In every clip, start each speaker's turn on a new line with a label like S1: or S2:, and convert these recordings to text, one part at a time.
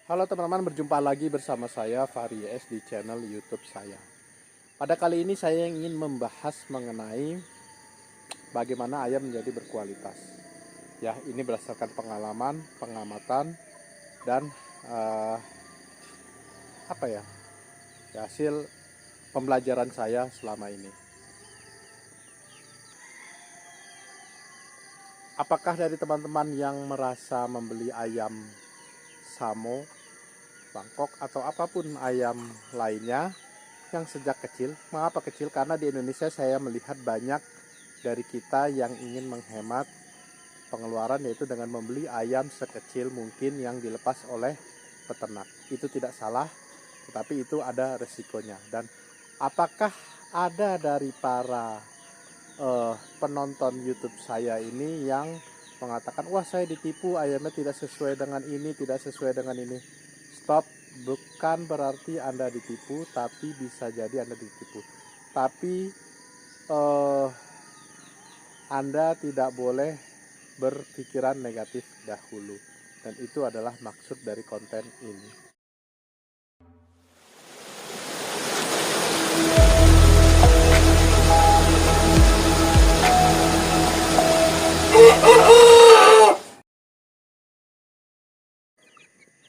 S1: Halo teman-teman, berjumpa lagi bersama saya Fahri S di channel YouTube saya. Pada kali ini saya ingin membahas mengenai bagaimana ayam menjadi berkualitas. Ya, ini berdasarkan pengalaman, pengamatan, dan eh, hasil pembelajaran saya selama ini. Apakah dari teman-teman yang merasa membeli ayam Samo, Bangkok, atau apapun ayam lainnya yang sejak kecil? Mengapa kecil? Karena di Indonesia saya melihat banyak dari kita yang ingin menghemat pengeluaran, yaitu dengan membeli ayam sekecil mungkin yang dilepas oleh peternak. Itu tidak salah, tetapi itu ada resikonya. Dan apakah ada dari para penonton YouTube saya ini yang mengatakan, wah saya ditipu, ayamnya tidak sesuai dengan ini, tidak sesuai dengan ini? Stop, bukan berarti Anda ditipu, tapi bisa jadi Anda ditipu. Tapi Anda tidak boleh berpikiran negatif dahulu, dan itu adalah maksud dari konten ini.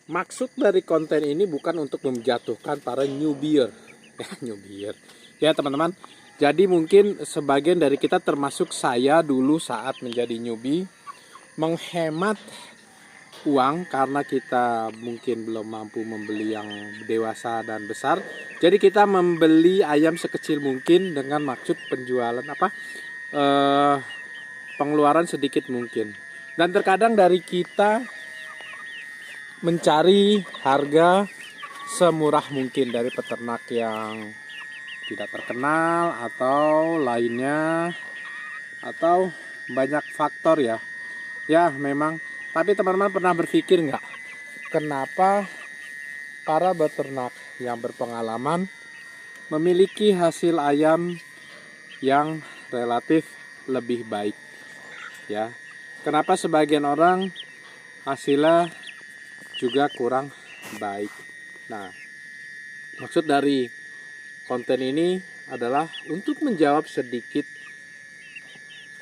S1: Maksud dari konten ini bukan untuk menjatuhkan para newbier, ya teman-teman. Jadi mungkin sebagian dari kita, termasuk saya dulu saat menjadi newbie, menghemat uang karena kita mungkin belum mampu membeli yang dewasa dan besar. Jadi kita membeli ayam sekecil mungkin dengan maksud penjualan pengeluaran sedikit mungkin. Dan terkadang dari kita mencari harga semurah mungkin dari peternak yang tidak terkenal atau lainnya, atau banyak faktor ya. Ya memang, tapi teman-teman pernah berpikir nggak, kenapa para peternak yang berpengalaman memiliki hasil ayam yang relatif lebih baik ya? Kenapa sebagian orang hasilnya juga kurang baik? Nah, maksud dari konten ini adalah untuk menjawab sedikit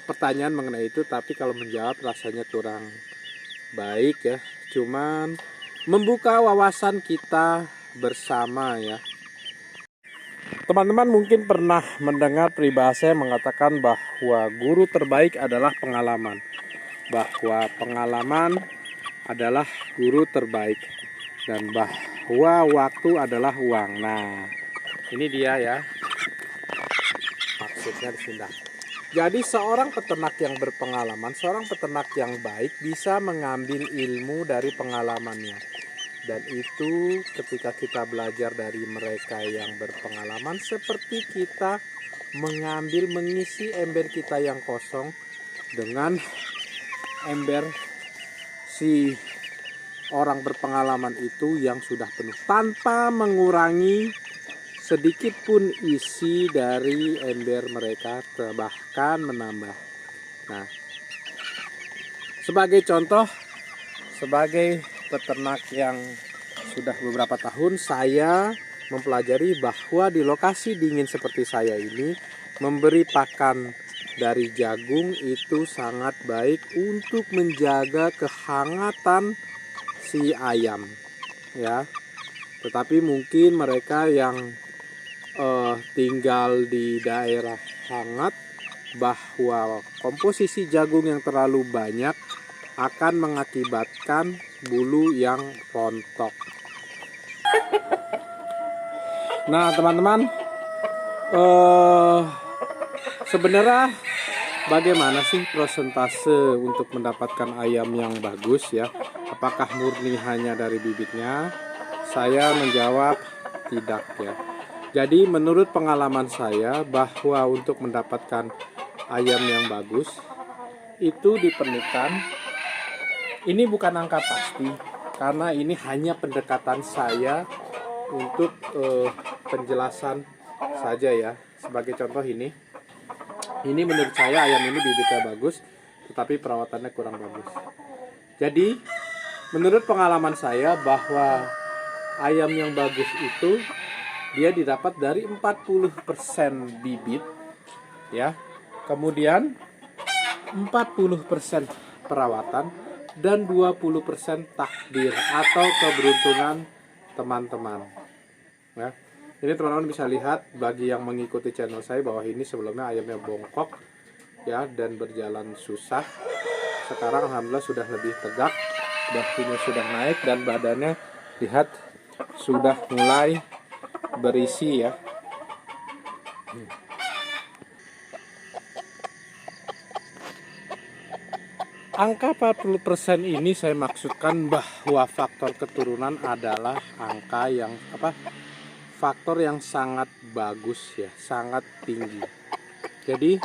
S1: pertanyaan mengenai itu, tapi kalau menjawab rasanya kurang baik ya. Cuman membuka wawasan kita bersama ya. Teman-teman mungkin pernah mendengar peribahasa yang mengatakan bahwa guru terbaik adalah pengalaman. Bahwa pengalaman adalah guru terbaik, dan bahwa waktu adalah uang. Nah, ini dia ya maksudnya di sini. Jadi seorang peternak yang berpengalaman, seorang peternak yang baik bisa mengambil ilmu dari pengalamannya. Dan itu ketika kita belajar dari mereka yang berpengalaman, seperti kita mengisi ember kita yang kosong dengan ember si orang berpengalaman itu yang sudah penuh, tanpa mengurangi sedikit pun isi dari ember mereka, bahkan menambah. Nah, sebagai contoh, sebagai peternak yang sudah beberapa tahun, saya mempelajari bahwa di lokasi dingin seperti saya ini, memberi pakan dari jagung itu sangat baik untuk menjaga kehangatan si ayam ya. Tetapi mungkin mereka yang tinggal di daerah hangat, bahwa komposisi jagung yang terlalu banyak akan mengakibatkan bulu yang rontok. Nah teman-teman, sebenarnya bagaimana sih persentase untuk mendapatkan ayam yang bagus ya? Apakah murni hanya dari bibitnya? Saya menjawab tidak ya. Jadi menurut pengalaman saya, bahwa untuk mendapatkan ayam yang bagus itu diperlukan, ini bukan angka pasti karena ini hanya pendekatan saya untuk penjelasan saja ya. Sebagai contoh, ini menurut saya ayam ini bibitnya bagus, tetapi perawatannya kurang bagus. Jadi Menurut pengalaman saya bahwa ayam yang bagus itu dia didapat dari 40% bibit ya. Kemudian 40% perawatan dan 20% takdir atau keberuntungan teman-teman. Ya. Ini teman-teman bisa lihat bagi yang mengikuti channel saya bahwa ini sebelumnya ayamnya bongkok ya dan berjalan susah. Sekarang alhamdulillah sudah lebih tegak, dahinya sudah naik dan badannya lihat sudah mulai berisi ya. Angka 40% ini saya maksudkan bahwa faktor keturunan adalah angka yang faktor yang sangat bagus ya, sangat tinggi. Jadi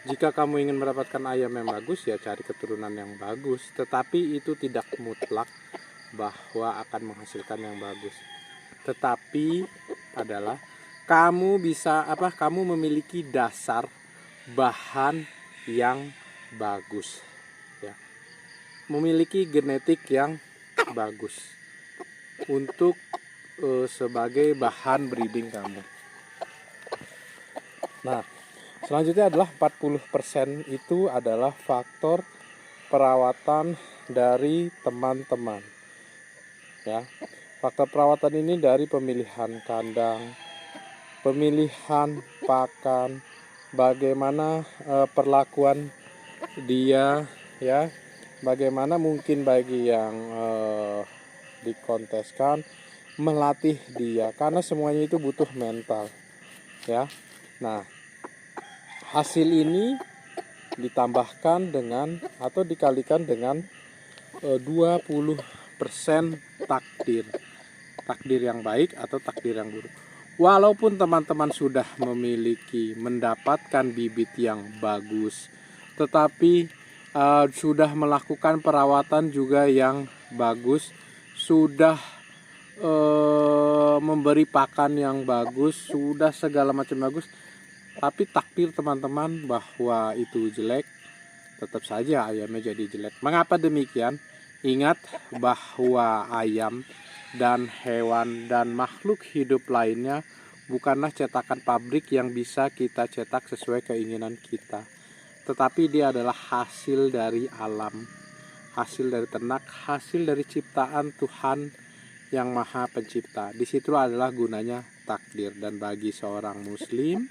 S1: jika kamu ingin mendapatkan ayam yang bagus ya cari keturunan yang bagus, tetapi itu tidak mutlak bahwa akan menghasilkan yang bagus. Tetapi adalah kamu memiliki dasar bahan yang bagus ya. Memiliki genetik yang bagus untuk sebagai bahan breeding kamu. Nah, selanjutnya adalah 40% itu adalah faktor perawatan dari teman-teman. Ya. Faktor perawatan ini dari pemilihan kandang, pemilihan pakan, bagaimana perlakuan dia ya, bagaimana mungkin bagi yang dikonteskan melatih dia, karena semuanya itu butuh mental ya. Nah, hasil ini ditambahkan dengan atau dikalikan dengan 20% takdir yang baik atau takdir yang buruk. Walaupun teman-teman sudah mendapatkan bibit yang bagus, tetapi sudah melakukan perawatan juga yang bagus, sudah memberi pakan yang bagus, sudah segala macam bagus, tapi takdir teman-teman bahwa itu jelek, tetap saja ayamnya jadi jelek. Mengapa demikian? Ingat bahwa ayam dan hewan dan makhluk hidup lainnya bukanlah cetakan pabrik yang bisa kita cetak sesuai keinginan kita, tetapi dia adalah hasil dari alam, hasil dari ternak, hasil dari ciptaan Tuhan yang Maha Pencipta. Disitulah adalah gunanya takdir. Dan bagi seorang muslim,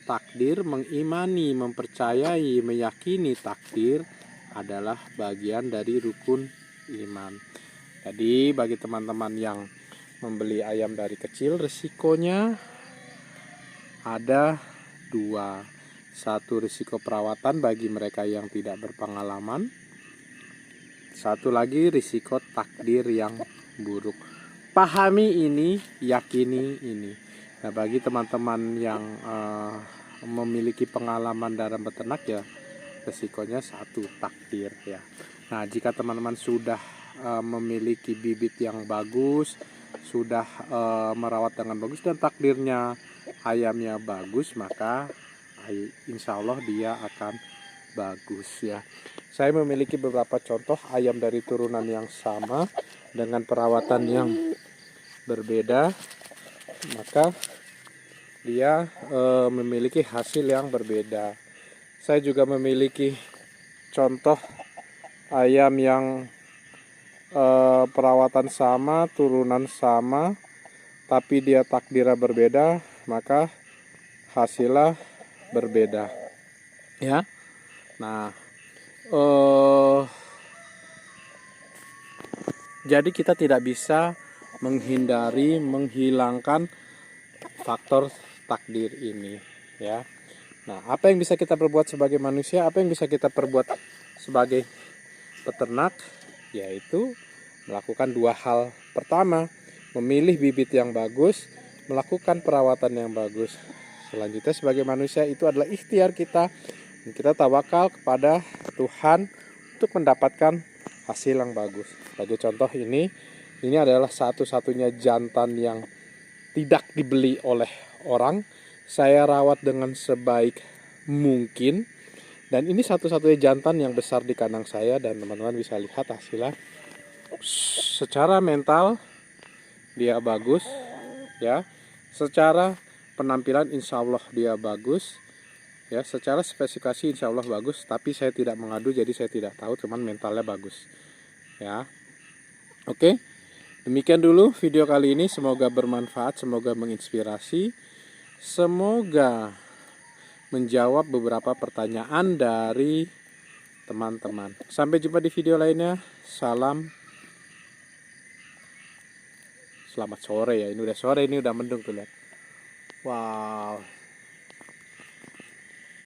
S1: takdir, mengimani, mempercayai, meyakini takdir adalah bagian dari rukun iman. Jadi bagi teman-teman yang membeli ayam dari kecil, risikonya ada dua. Satu, risiko perawatan bagi mereka yang tidak berpengalaman. Satu lagi, risiko takdir yang buruk. Pahami ini, yakini ini. Nah, bagi teman-teman yang memiliki pengalaman dalam beternak ya, resikonya satu, takdir ya. Nah, jika teman-teman sudah memiliki bibit yang bagus, sudah merawat dengan bagus dan takdirnya ayamnya bagus, maka insya Allah dia akan bagus ya. Saya memiliki beberapa contoh ayam dari turunan yang sama dengan perawatan yang berbeda, maka dia memiliki hasil yang berbeda. Saya juga memiliki contoh ayam yang perawatan sama, turunan sama, tapi dia takdirnya berbeda, maka hasilnya berbeda ya. Nah, jadi kita tidak bisa menghilangkan faktor takdir ini ya. Nah, apa yang bisa kita perbuat sebagai manusia, apa yang bisa kita perbuat sebagai peternak, yaitu melakukan dua hal. Pertama, memilih bibit yang bagus, melakukan perawatan yang bagus. Selanjutnya sebagai manusia itu adalah ikhtiar kita. Kita tawakal kepada Tuhan untuk mendapatkan hasil yang bagus. Sebagai contoh ini adalah satu-satunya jantan yang tidak dibeli oleh orang. Saya rawat dengan sebaik mungkin. Dan ini satu-satunya jantan yang besar di kandang saya. Dan teman-teman bisa lihat hasilnya. secara mental dia bagus ya, secara penampilan insya Allah dia bagus ya, secara spesifikasi insya Allah bagus, tapi saya tidak mengadu jadi saya tidak tahu, cuman mentalnya bagus ya. Oke, demikian dulu video kali ini, semoga bermanfaat, semoga menginspirasi, semoga menjawab beberapa pertanyaan dari teman-teman. Sampai jumpa di video lainnya. Salam. Selamat sore ya. Ini udah sore, ini udah mendung tuh lihat. Wow.